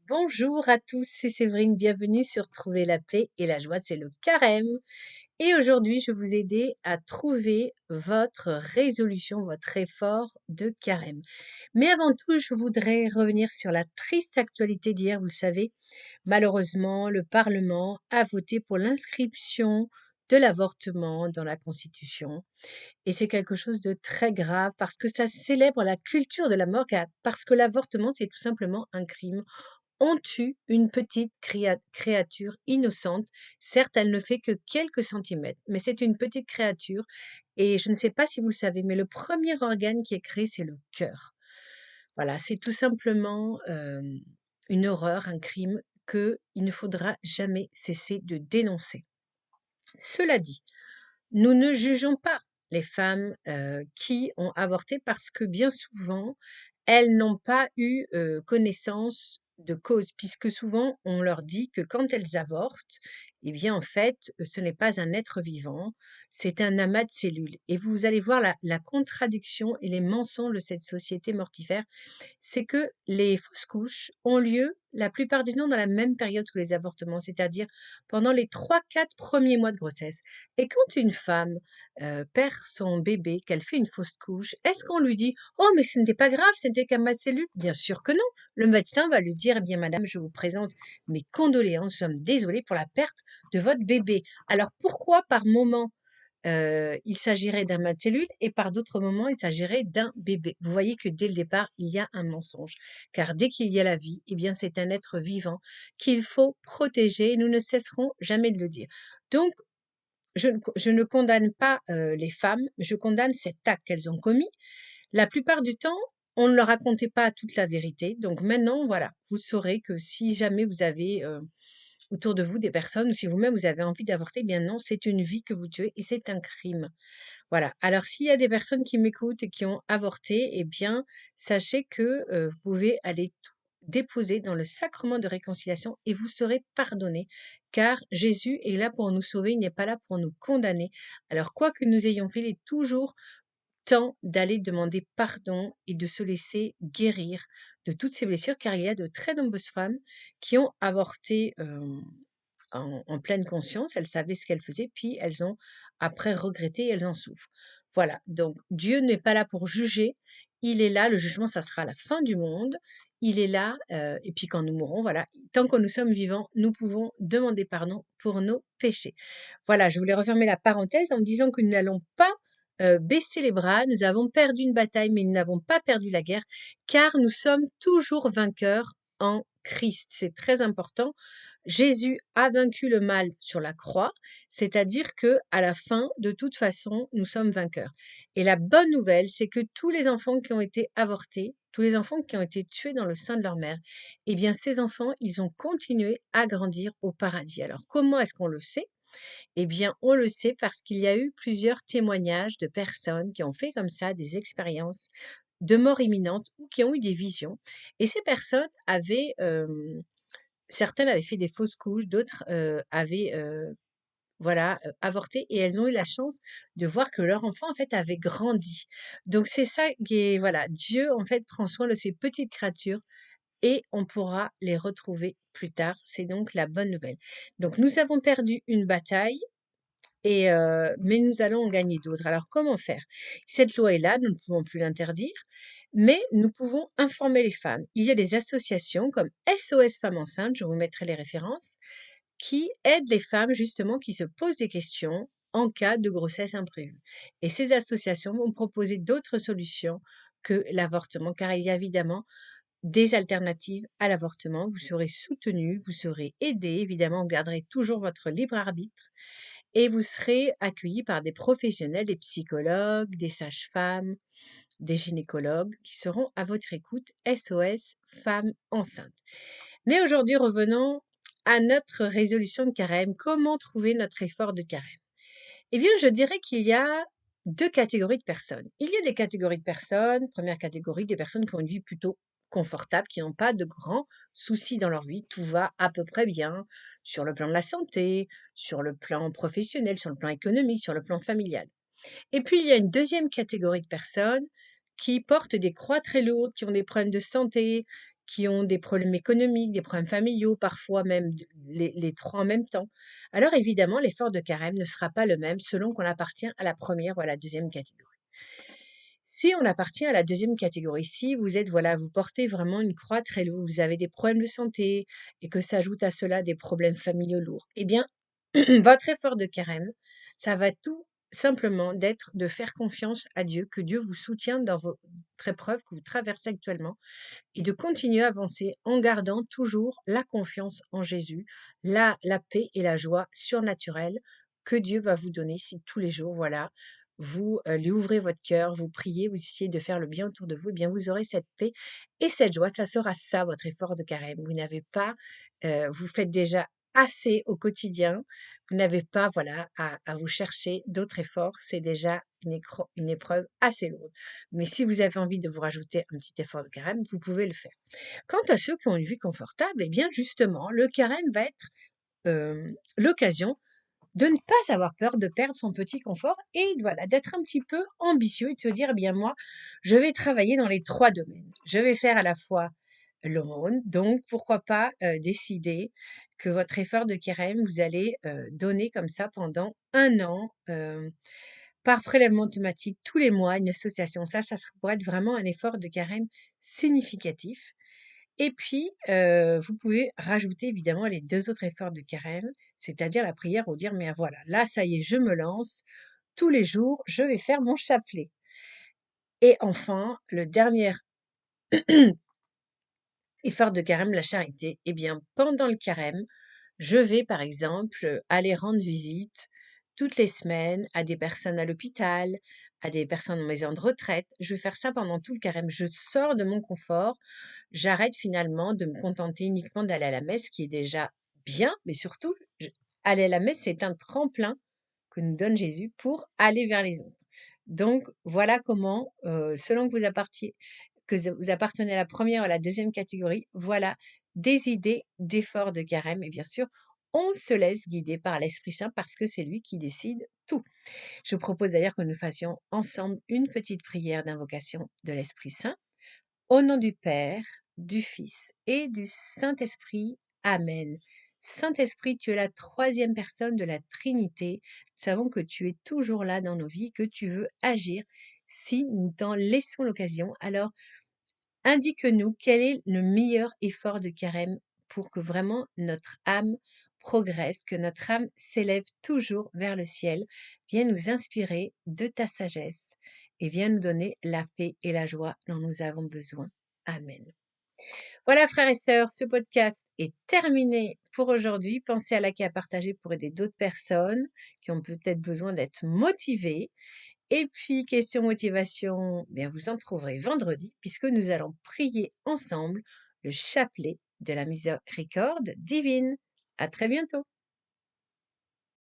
Bonjour à tous, c'est Séverine, bienvenue sur Trouver la paix et la joie, c'est le carême. Et aujourd'hui, je vais vous aider à trouver votre résolution, votre effort de carême. Mais avant tout, je voudrais revenir sur la triste actualité d'hier. Vous le savez, malheureusement, le Parlement a voté pour l'inscription de l'avortement dans la Constitution. Et c'est quelque chose de très grave parce que ça célèbre la culture de la mort, parce que l'avortement, c'est tout simplement un crime. On tue une petite créature innocente. Certes, elle ne fait que quelques centimètres, mais c'est une petite créature. Et je ne sais pas si vous le savez, mais le premier organe qui est créé, c'est le cœur. Voilà, c'est tout simplement une horreur, un crime qu'il ne faudra jamais cesser de dénoncer. Cela dit, nous ne jugeons pas les femmes qui ont avorté parce que bien souvent, elles n'ont pas eu connaissance de cause, puisque souvent on leur dit que quand elles avortent, eh bien en fait, ce n'est pas un être vivant, c'est un amas de cellules. Et vous allez voir la contradiction et les mensonges de cette société mortifère, c'est que les fausses couches ont lieu la plupart du temps dans la même période que les avortements, c'est-à-dire pendant les 3-4 premiers mois de grossesse. Et quand une femme perd son bébé, qu'elle fait une fausse couche, est-ce qu'on lui dit: «Oh mais ce n'était pas grave, c'était qu'un match cellule»? Bien sûr que non. Le médecin va lui dire: «Eh bien madame, je vous présente mes condoléances, nous sommes désolés pour la perte de votre bébé». Alors pourquoi par moment il s'agirait d'un mat de cellule et par d'autres moments, il s'agirait d'un bébé. Vous voyez que dès le départ, il y a un mensonge. Car dès qu'il y a la vie, eh bien, c'est un être vivant qu'il faut protéger et nous ne cesserons jamais de le dire. Donc, je ne condamne pas les femmes, je condamne cet acte qu'elles ont commis. La plupart du temps, on ne leur racontait pas toute la vérité. Donc maintenant, voilà, vous saurez que si jamais vous avez autour de vous des personnes ou si vous-même vous avez envie d'avorter, eh bien non, c'est une vie que vous tuez et c'est un crime. Voilà. Alors s'il y a des personnes qui m'écoutent et qui ont avorté, eh bien, sachez que vous pouvez aller tout déposer dans le sacrement de réconciliation et vous serez pardonné, car Jésus est là pour nous sauver, il n'est pas là pour nous condamner. Alors quoi que nous ayons fait, il est toujours temps d'aller demander pardon et de se laisser guérir de toutes ces blessures, car il y a de très nombreuses femmes qui ont avorté en pleine conscience, elles savaient ce qu'elles faisaient, puis elles ont après regretté et elles en souffrent. Voilà, donc Dieu n'est pas là pour juger, il est là, le jugement, ça sera à la fin du monde, il est là, et puis quand nous mourrons, voilà, tant que nous sommes vivants, nous pouvons demander pardon pour nos péchés. Voilà, je voulais refermer la parenthèse en disant que nous n'allons pas baisser les bras, nous avons perdu une bataille, mais nous n'avons pas perdu la guerre, car nous sommes toujours vainqueurs en Christ. C'est très important. Jésus a vaincu le mal sur la croix, c'est-à-dire que à la fin, de toute façon, nous sommes vainqueurs. Et la bonne nouvelle, c'est que tous les enfants qui ont été avortés, tous les enfants qui ont été tués dans le sein de leur mère, eh bien, ces enfants, ils ont continué à grandir au paradis. Alors, comment est-ce qu'on le sait? Eh bien, on le sait parce qu'il y a eu plusieurs témoignages de personnes qui ont fait comme ça des expériences de mort imminente ou qui ont eu des visions. Et ces personnes avaient, certaines avaient fait des fausses couches, d'autres avaient voilà, avorté et elles ont eu la chance de voir que leur enfant, en fait, avait grandi. Donc c'est ça qui est voilà, Dieu, en fait, prend soin de ces petites créatures et on pourra les retrouver plus tard. C'est donc la bonne nouvelle. Donc nous avons perdu une bataille et mais nous allons en gagner d'autres. Alors comment faire? Cette loi est là, nous ne pouvons plus l'interdire, mais nous pouvons informer les femmes. Il y a des associations comme SOS Femmes Enceintes, je vous mettrai les références, qui aident les femmes justement qui se posent des questions en cas de grossesse imprévue. Et ces associations vont proposer d'autres solutions que l'avortement, car il y a évidemment des alternatives à l'avortement. Vous serez soutenu, vous serez aidé, évidemment, vous garderez toujours votre libre arbitre et vous serez accueilli par des professionnels, des psychologues, des sages-femmes, des gynécologues qui seront à votre écoute. SOS Femmes Enceintes. Mais aujourd'hui, revenons à notre résolution de carême. Comment trouver notre effort de carême? Eh bien, je dirais qu'il y a deux catégories de personnes. Il y a des catégories de personnes. Première catégorie, des personnes qui ont une vie plutôt confortable, qui n'ont pas de grands soucis dans leur vie. Tout va à peu près bien sur le plan de la santé, sur le plan professionnel, sur le plan économique, sur le plan familial. Et puis, il y a une deuxième catégorie de personnes qui portent des croix très lourdes, qui ont des problèmes de santé, qui ont des problèmes économiques, des problèmes familiaux, parfois même les trois en même temps. Alors évidemment, l'effort de carême ne sera pas le même selon qu'on appartient à la première ou à la deuxième catégorie. Si on appartient à la deuxième catégorie, si vous êtes, voilà, vous portez vraiment une croix très lourde, vous avez des problèmes de santé et que s'ajoutent à cela des problèmes familiaux lourds, eh bien, votre effort de carême, ça va tout simplement d'être de faire confiance à Dieu, que Dieu vous soutient dans votre épreuve que vous traversez actuellement et de continuer à avancer en gardant toujours la confiance en Jésus, la paix et la joie surnaturelle que Dieu va vous donner si tous les jours, voilà, vous lui ouvrez votre cœur, vous priez, vous essayez de faire le bien autour de vous, eh bien vous aurez cette paix et cette joie. Ça sera ça votre effort de carême. Vous n'avez pas, vous faites déjà assez au quotidien. Vous n'avez pas, voilà, à vous chercher d'autres efforts. C'est déjà une épreuve assez lourde. Mais si vous avez envie de vous rajouter un petit effort de carême, vous pouvez le faire. Quant à ceux qui ont une vie confortable, eh bien justement, le carême va être l'occasion de ne pas avoir peur de perdre son petit confort et voilà, d'être un petit peu ambitieux et de se dire, eh bien moi, je vais travailler dans les trois domaines. Je vais faire à la fois l'aumône, donc pourquoi pas décider que votre effort de carême, vous allez donner comme ça pendant un an par prélèvement automatique tous les mois, une association. Ça pourrait être vraiment un effort de carême significatif. Et puis, vous pouvez rajouter évidemment les 2 autres efforts de carême, c'est-à-dire la prière ou dire: «Mais voilà, là ça y est, je me lance, tous les jours, je vais faire mon chapelet» et enfin, le dernier effort de carême, la charité. Eh bien, pendant le carême, je vais par exemple, aller rendre visite toutes les semaines à des personnes à l'hôpital, à des personnes en maison de retraite. Je vais faire ça pendant tout le carême. Je sors de mon confort. J'arrête finalement de me contenter uniquement d'aller à la messe, qui est déjà bien, mais surtout, aller à la messe, c'est un tremplin que nous donne Jésus pour aller vers les autres. Donc, voilà comment, selon que vous appartenez à la première ou à la deuxième catégorie, voilà des idées d'efforts de carême. Et bien sûr, on se laisse guider par l'Esprit Saint parce que c'est lui qui décide tout. Je vous propose d'ailleurs que nous fassions ensemble une petite prière d'invocation de l'Esprit Saint. Au nom du Père, du Fils et du Saint-Esprit. Amen. Saint-Esprit, tu es la troisième personne de la Trinité. Nous savons que tu es toujours là dans nos vies, que tu veux agir si nous t'en laissons l'occasion. Alors, indique-nous quel est le meilleur effort de carême pour que vraiment notre âme progresse, que notre âme s'élève toujours vers le ciel. Viens nous inspirer de ta sagesse et viens nous donner la paix et la joie dont nous avons besoin. Amen. Voilà frères et sœurs, ce podcast est terminé pour aujourd'hui. Pensez à liker, à partager pour aider d'autres personnes qui ont peut-être besoin d'être motivées. Et puis, question motivation, bien vous en trouverez vendredi puisque nous allons prier ensemble le chapelet de la miséricorde divine. À très bientôt.